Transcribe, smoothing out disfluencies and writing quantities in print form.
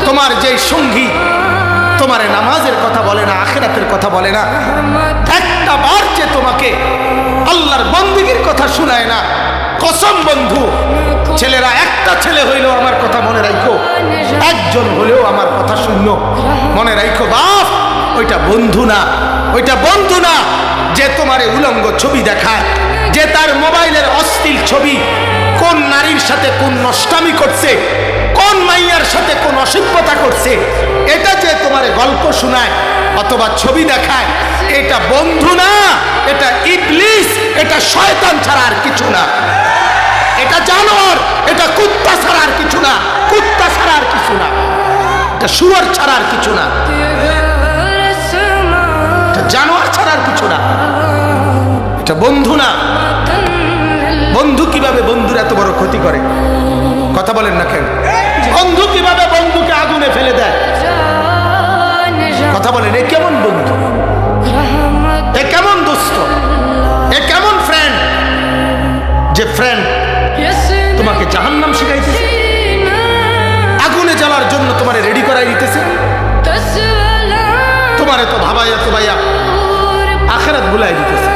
তোমার যে সঙ্গী তোমার নামাজের কথা বলে না, আখিরাতের কথা বলে না, একটা বার যে তোমাকে আল্লাহর বন্দেগীর কথা শোনায় না, কসম বন্ধু, ছেলেরা একটা ছেলে হইলেও আমার কথা মনে রাখো, একজন হলেও আমার কথা শুনো, মনে রাখো বাপ, ওইটা বন্ধু না, ওইটা বন্ধু না যে তোমার উলঙ্গ ছবি দেখায়, যে তার মোবাইলের অশ্লীল ছবি, কোন নারীর সাথে কোন নষ্টামি করছে, কোন মাইয়ার সাথে কোন অসভ্যতা করছে, এটা যে তোমার গল্প শোনায় অথবা ছবি দেখায়, এটা বন্ধু না, এটা ইবলিস, এটা শয়তান ছাড়া আর কিছু না, এটা জানোয়ার, এটা কুত্তা ছাড়া আর কিছু না, কুত্তা ছাড়া আর কিছু না, এটা শুয়োর ছাড়া আর কিছু না, এটা জানোয়ার ছাড়া আর কিছু না, এটা বন্ধু না। বন্ধু কিভাবে বন্ধুর এত বড় ক্ষতি করে? কথা বলেন না কেন? বন্ধু কিভাবে বন্ধুকে আগুনে ফেলে দেয়? কথা বলেন, এ কেমন বন্ধু, এ কেমন দোস্ত, এ কেমন ফ্রেন্ড, যে ফ্রেন্ড তোমাকে জাহান্নাম শিখাইতেছে, আগুনে জ্বালার জন্য তোমারে রেডি করাই দিতেছে, তোমারে তো ভাবাইয়া তো ভাইয়া আখিরাত ভুলাই দিতেছে।